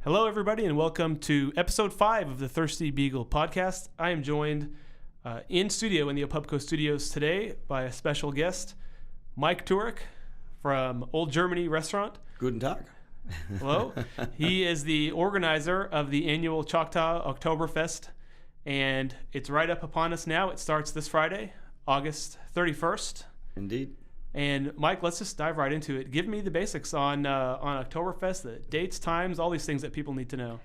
Hello, everybody, and welcome to episode 5 of the Thirsty Beagle podcast. I am joined in studio in the Opubco studios today by a special guest, Mike Turek from Old Germany Restaurant. Guten Tag. Hello. He is the organizer of the annual Choctaw Oktoberfest, and it's right up upon us now. It starts this Friday, August 31st. Indeed. And Mike, let's just dive right into it. Give me the basics on Oktoberfest, the dates, times, all these things that people need to know.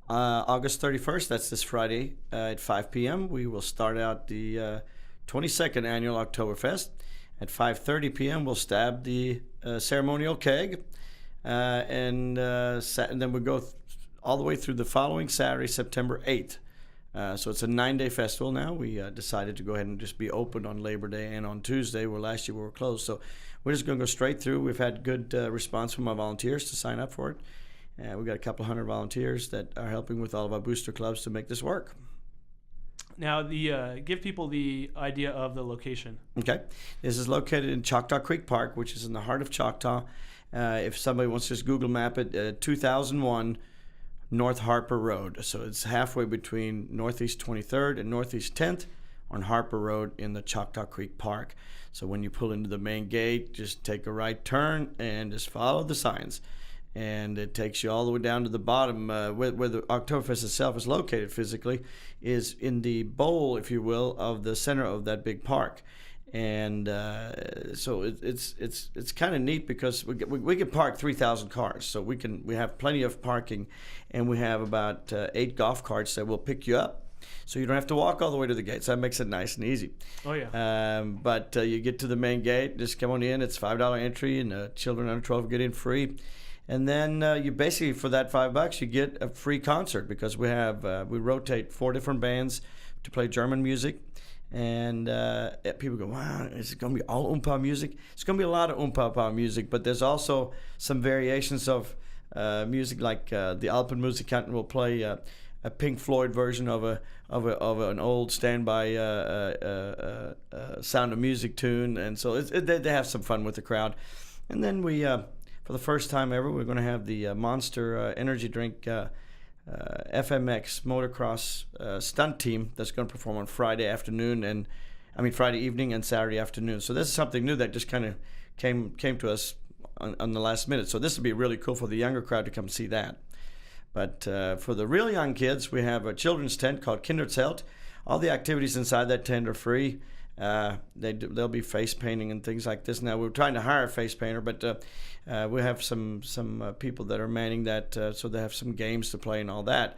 August 31st, that's this Friday at 5 p.m. We will start out the 22nd annual Oktoberfest. At 5:30 p.m., we'll stab the ceremonial keg, and then we'll go all the way through the following Saturday, September 8th. So it's a 9-day festival now. We decided to go ahead and just be open on Labor Day and on Tuesday, where last year we were closed. So we're just going to go straight through. We've had good response from our volunteers to sign up for it. We've got a couple hundred volunteers that are helping with all of our booster clubs to make this work. Now, give people the idea of the location. Okay. This is located in Choctaw Creek Park, which is in the heart of Choctaw. If somebody wants to just Google map it, 2001 North Harper Road. So it's halfway between Northeast 23rd and Northeast 10th on Harper Road in the Choctaw Creek Park. So when you pull into the main gate, just take a right turn and just follow the signs. And it takes you all the way down to the bottom where the Oktoberfest itself is located physically, is in the bowl, if you will, of the center of that big park. And so it's kind of neat because we can park 3,000 cars, so we have plenty of parking, and we have about 8 golf carts that will pick you up, so you don't have to walk all the way to the gates. That makes it nice and easy. Oh yeah. But you get to the main gate, just come on in. It's $5 entry, and children under 12 get in free. And then you basically, for that $5, you get a free concert because we rotate 4 different bands to play German music. And people go, wow, is it going to be all Oompa music? It's going to be a lot of Oompa music, but there's also some variations of music, like the Alpenmusikanten will play a Pink Floyd version of an old standby Sound of Music tune, and so they have some fun with the crowd. And then we, for the first time ever, we're going to have the Monster energy drink FMX motocross stunt team that's going to perform on Friday evening and Saturday afternoon. So this is something new that just kind of came to us on the last minute. So this would be really cool for the younger crowd to come see that. But for the real young kids, we have a children's tent called Kinderzelt. All the activities inside that tent are free. They'll be face painting and things like this. Now we're trying to hire a face painter, but we have some people that are manning that, so they have some games to play and all that.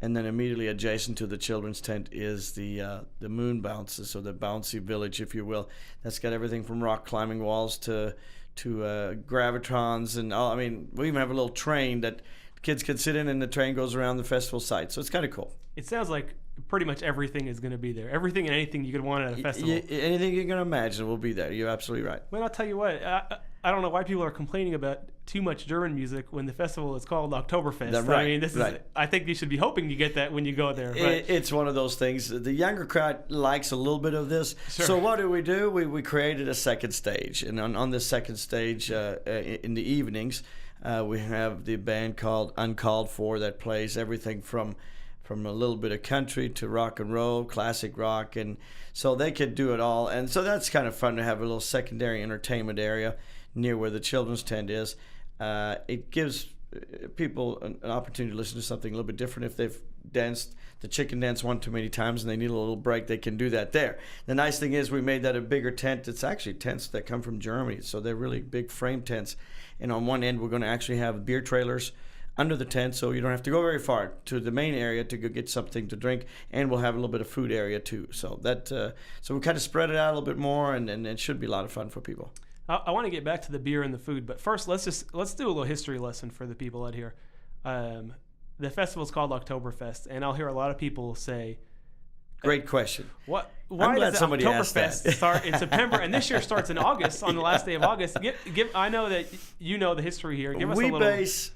And then immediately adjacent to the children's tent is the moon bounces, so the bouncy village, if you will. That's got everything from rock climbing walls to gravitrons and all. I mean, we even have a little train that kids can sit in, and the train goes around the festival site. So it's kind of cool. It sounds like pretty much everything is going to be there. Everything and anything you could want at a festival. Anything you can imagine will be there. You're absolutely right. Well, I'll tell you what. I don't know why people are complaining about too much German music when the festival is called Oktoberfest. That's right. I mean, I think you should be hoping you get that when you go there. It's one of those things. The younger crowd likes a little bit of this. Sure. So what do? We created a second stage, and on this second stage in the evenings, we have the band called Uncalled For that plays everything from a little bit of country to rock and roll, classic rock, and so they could do it all. And so that's kind of fun to have a little secondary entertainment area near where the children's tent is. It gives people an opportunity to listen to something a little bit different. If they've danced the chicken dance one too many times and they need a little break, they can do that there. The nice thing is we made that a bigger tent. It's actually tents that come from Germany, so they're really big frame tents. And on one end, we're going to actually have beer trailers under the tent, so you don't have to go very far to the main area to go get something to drink, and we'll have a little bit of food area too. So so we kind of spread it out a little bit more, and it should be a lot of fun for people. I want to get back to the beer and the food, but first let's do a little history lesson for the people out here. The festival is called Oktoberfest, and I'll hear a lot of people say, Great question. Why I'm glad does somebody asked that. Oktoberfest start in September, and this year starts in August on the last day of August? I know that you know the history here. Give us a little.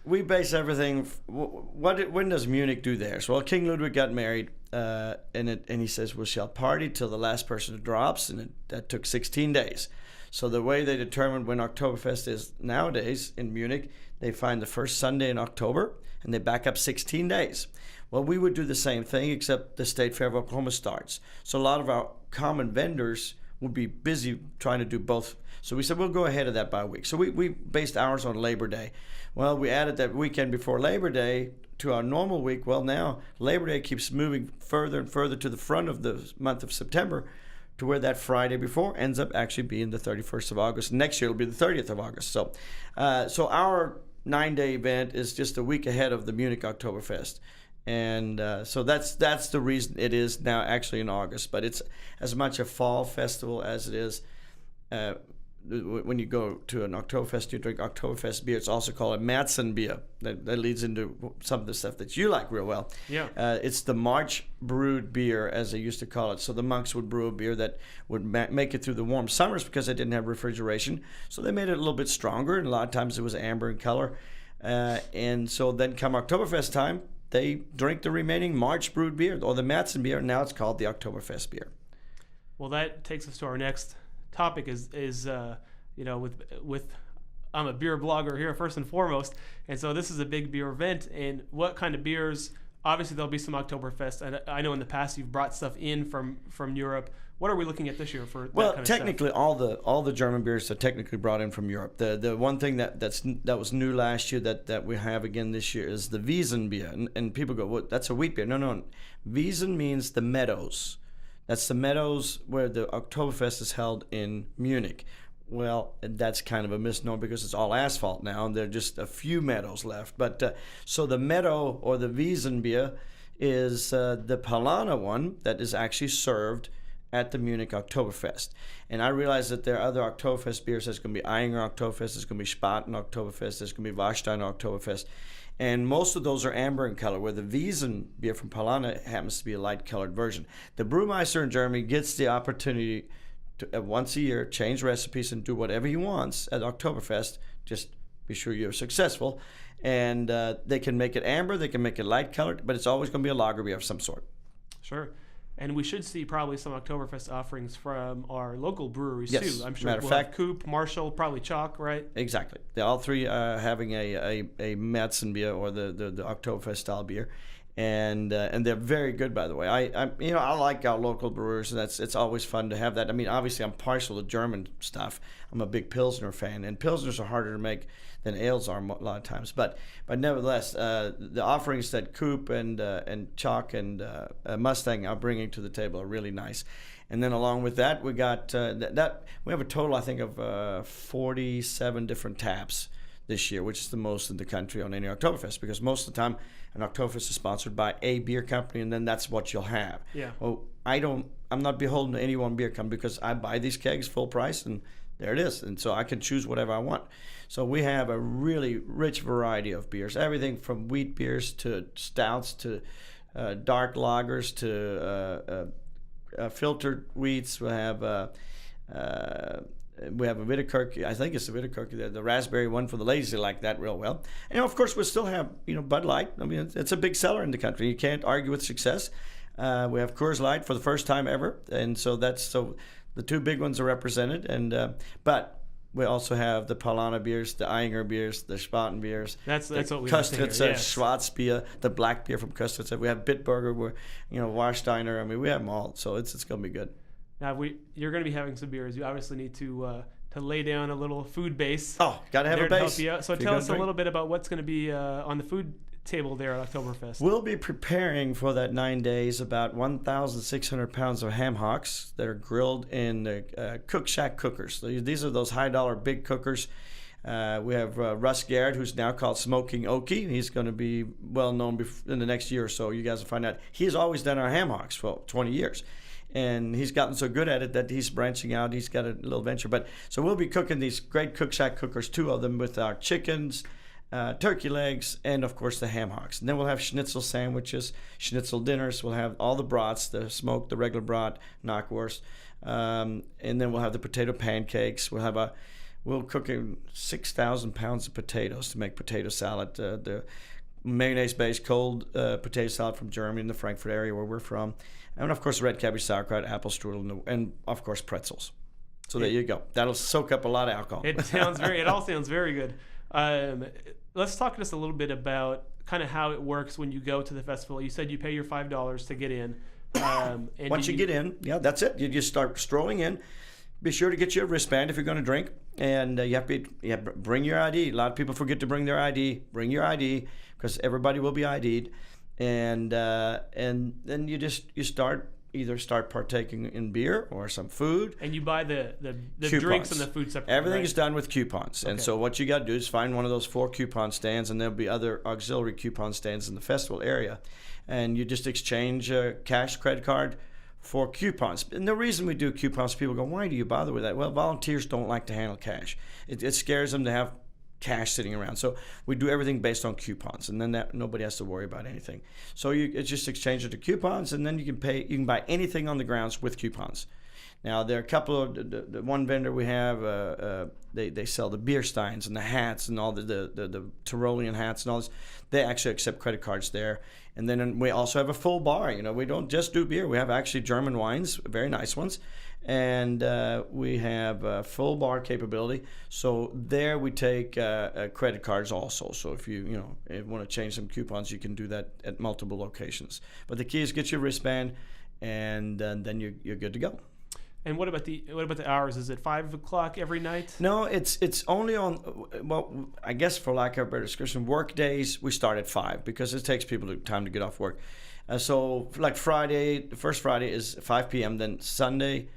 We base everything. When does Munich do theirs? Well, King Ludwig got married, and he says we shall party till the last person drops, and that took 16 days. So the way they determine when Oktoberfest is nowadays in Munich, they find the first Sunday in October and they back up 16 days. Well, we would do the same thing, except the State Fair of Oklahoma starts. So a lot of our common vendors would be busy trying to do both. So we said, we'll go ahead of that by a week. So we based ours on Labor Day. Well, we added that weekend before Labor Day to our normal week. Well, now Labor Day keeps moving further and further to the front of the month of September, to where that Friday before ends up actually being the 31st of August. Next year it'll be the 30th of August. So our 9-day event is just a week ahead of the Munich Oktoberfest. And so that's the reason it is now actually in August. But it's as much a fall festival as it is when you go to an Oktoberfest, you drink Oktoberfest beer. It's also called a Märzen beer. That leads into some of the stuff that you like real well. Yeah. It's the March brewed beer, as they used to call it. So the monks would brew a beer that would make it through the warm summers because they didn't have refrigeration. So they made it a little bit stronger, and a lot of times it was amber in color. And so then come Oktoberfest time, they drink the remaining March brewed beer, or the Märzen beer. Now it's called the Oktoberfest beer. Well, that takes us to our next topic is with I'm a beer blogger here first and foremost, and so this is a big beer event. And what kind of beers? Obviously, there'll be some Oktoberfest, and I know in the past you've brought stuff in from Europe. What are we looking at this year for? Well, that kind technically, of stuff? all the German beers are technically brought in from Europe. The one thing that was new last year that we have again this year is the Wiesen beer, and people go, "Well, that's a wheat beer." No. Wiesen means the meadows. That's the meadows where the Oktoberfest is held in Munich. Well, that's kind of a misnomer because it's all asphalt now, and there are just a few meadows left. But so the meadow or the Wiesen beer is the Paulaner one that is actually served at the Munich Oktoberfest. And I realize that there are other Oktoberfest beers. There's going to be Eyinger Oktoberfest, there's going to be Spaten Oktoberfest, there's going to be Warsteiner Oktoberfest. And most of those are amber in color, where the Wiesen beer from Paulaner happens to be a light-colored version. The brewmeister in Germany gets the opportunity to, once a year, change recipes and do whatever he wants at Oktoberfest. Just be sure you're successful. And they can make it amber, they can make it light-colored, but it's always going to be a lager beer of some sort. Sure. And we should see probably some Oktoberfest offerings from our local breweries Yes. too. I'm sure Matter of we'll fact, have Coop, Marshall, probably Chalk, right? Exactly. They all three are having a Märzen beer, or the Oktoberfest style beer, and they're very good, by the way. I like our local brewers. It's always fun to have that. I mean, obviously I'm partial to German stuff. I'm a big Pilsner fan, and Pilsners are harder to make than ales are a lot of times. But nevertheless, the offerings that Coop and Chalk and Mustang are bringing to the table are really nice. And then along with that, we got we have a total, I think, of 47 different taps this year, which is the most in the country on any Oktoberfest, because most of the time an Oktoberfest is sponsored by a beer company, and then that's what you'll have. Yeah. Well, I'm not beholden to any one beer company, because I buy these kegs full price, and there it is. And so I can choose whatever I want. So we have a really rich variety of beers, everything from wheat beers to stouts to dark lagers to filtered wheats. We have a Wittekirk. I think it's the Wittekirk, the raspberry one for the ladies. They like that real well. And of course, we still have Bud Light. I mean, it's a big seller in the country. You can't argue with success. We have Coors Light for the first time ever, and so the two big ones are represented. And but we also have the Paulaner beers, the Eyinger beers, the Spaten beers. That's what we Kostritzer, yes. Schwarzbier, the black beer from Kostritzer. We have Bitburger, Warsteiner. I mean, we have them all. So it's going to be good. Now you're going to be having some beers. You obviously need to lay down a little food base. Oh, got to have a there to base. help you out. So tell us a little bit about what's going to be on the food table there at Oktoberfest. We'll be preparing for that 9 days about 1,600 pounds of ham hocks that are grilled in the Cook Shack cookers. These are those high-dollar big cookers. We have Russ Garrett, who's now called Smoking Okie. He's going to be well known in the next year or so. You guys will find out. He's always done our ham hocks for 20 years. And he's gotten so good at it that he's branching out. He's got a little venture. So we'll be cooking these great Cook Shack cookers, 2 of them, with our chickens, turkey legs, and of course the ham hocks. And then we'll have schnitzel sandwiches, schnitzel dinners. We'll have all the brats, the smoked, the regular brat, knockwurst, and then we'll have the potato pancakes. We'll cook 6,000 pounds of potatoes to make potato salad. The mayonnaise-based cold potato salad from Germany in the Frankfurt area where we're from, and of course red cabbage sauerkraut, apple strudel, and of course pretzels. So there you go. That'll soak up a lot of alcohol. It all sounds very good. Let's talk just a little bit about kind of how it works when you go to the festival. You said you pay your $5 to get in. And Once you get in, that's it. You just start strolling in. Be sure to get your wristband if you're going to drink, and you have to bring your ID. A lot of people forget to bring their ID. Bring your ID because everybody will be ID'd, and then you start partaking in beer or some food. And you buy the drinks and the food separately. Everything right? is done with coupons. And so what you got to do is find one of those 4 coupon stands, and there'll be other auxiliary coupon stands in the festival area. And you just exchange a cash credit card for coupons. And the reason we do coupons, people go, why do you bother with that? Well, volunteers don't like to handle cash. It scares them to have cash sitting around. So we do everything based on coupons, and then nobody has to worry about anything. So it's just exchange it to coupons, and then you can buy anything on the grounds with coupons. Now there are a couple of the one vendor we have. They sell the beer steins and the hats and all the Tyrolean hats and all this. They actually accept credit cards there. And then we also have a full bar. We don't just do beer. We have actually German wines, very nice ones, and we have full bar capability. So there we take credit cards also. So if you want to change some coupons, you can do that at multiple locations. But the key is get your wristband, and then you're good to go. And what about the hours? Is it 5 o'clock every night? No, it's only on, well, I guess for lack of a better description, work days we start at 5 because it takes people time to get off work. So like Friday, the first Friday is 5 p.m. Then Saturday,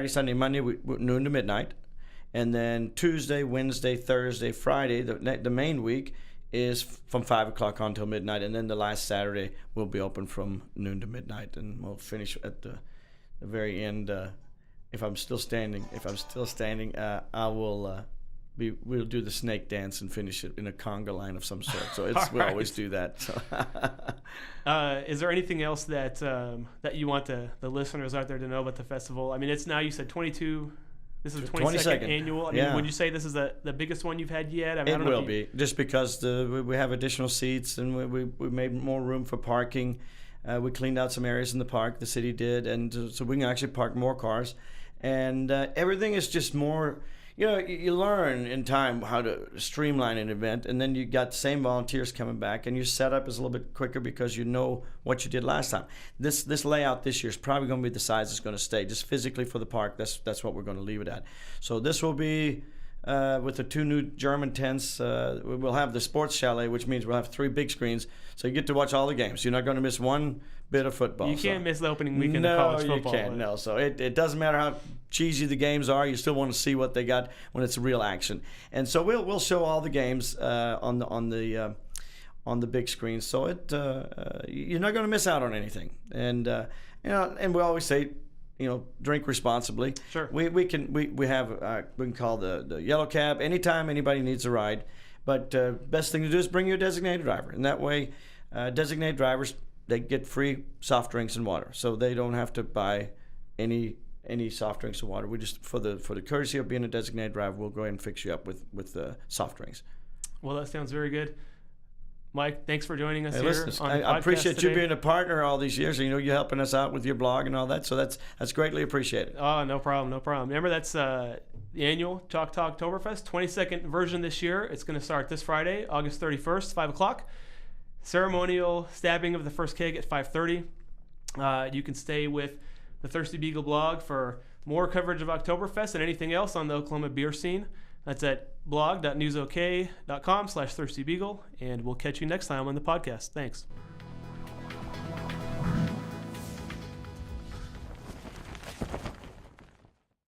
Sunday, Monday, noon to midnight. And then Tuesday, Wednesday, Thursday, Friday, the main week is from 5 o'clock on till midnight. And then the last Saturday will be open from noon to midnight. And we'll finish at the very end. If I'm still standing, we'll do the snake dance and finish it in a conga line of some sort. So we always do that. So. Is there anything else that you want the listeners out there to know about the festival? I mean, it's now, you said 22. This is the 22nd annual. I mean, would you say this is the biggest one you've had yet? I mean, it will be, just because we have additional seats, and we made more room for parking. We cleaned out some areas in the park, the city did, and so we can actually park more cars. And everything is just more, you learn in time how to streamline an event, and then you got the same volunteers coming back, and your setup is a little bit quicker because you know what you did last time. This layout this year is probably going to be the size it's going to stay, just physically for the park. That's what we're going to leave it at. So this will be, with the 2 new German tents, we'll have the sports chalet, which means we'll have 3 big screens, so you get to watch all the games. You're not going to miss one bit of football. You can't miss the opening weekend of college football. No, you can't. No, so it doesn't matter how cheesy the games are. You still want to see what they got when it's real action. And so we'll show all the games on the big screen. So you're not going to miss out on anything. And and we always say, drink responsibly. Sure. We can call the yellow cab anytime anybody needs a ride. But best thing to do is bring your designated driver, and that way, designated drivers, they get free soft drinks and water, so they don't have to buy any soft drinks or water. We just, for the courtesy of being a designated driver, we'll go ahead and fix you up with soft drinks. Well, that sounds very good. Mike, thanks for joining us here. Listen, on the I appreciate today. you being a partner all these years. You helping us out with your blog and all that. So that's greatly appreciated. Oh, no problem. Remember, that's the annual Choctaw Oktoberfest, 22nd version this year. It's going to start this Friday, August 31st, 5 o'clock. Ceremonial stabbing of the first keg at 5:30. You can stay with the Thirsty Beagle blog for more coverage of Oktoberfest and anything else on the Oklahoma beer scene. That's at blog.newsok.com/thirstybeagle, and we'll catch you next time on the podcast. Thanks.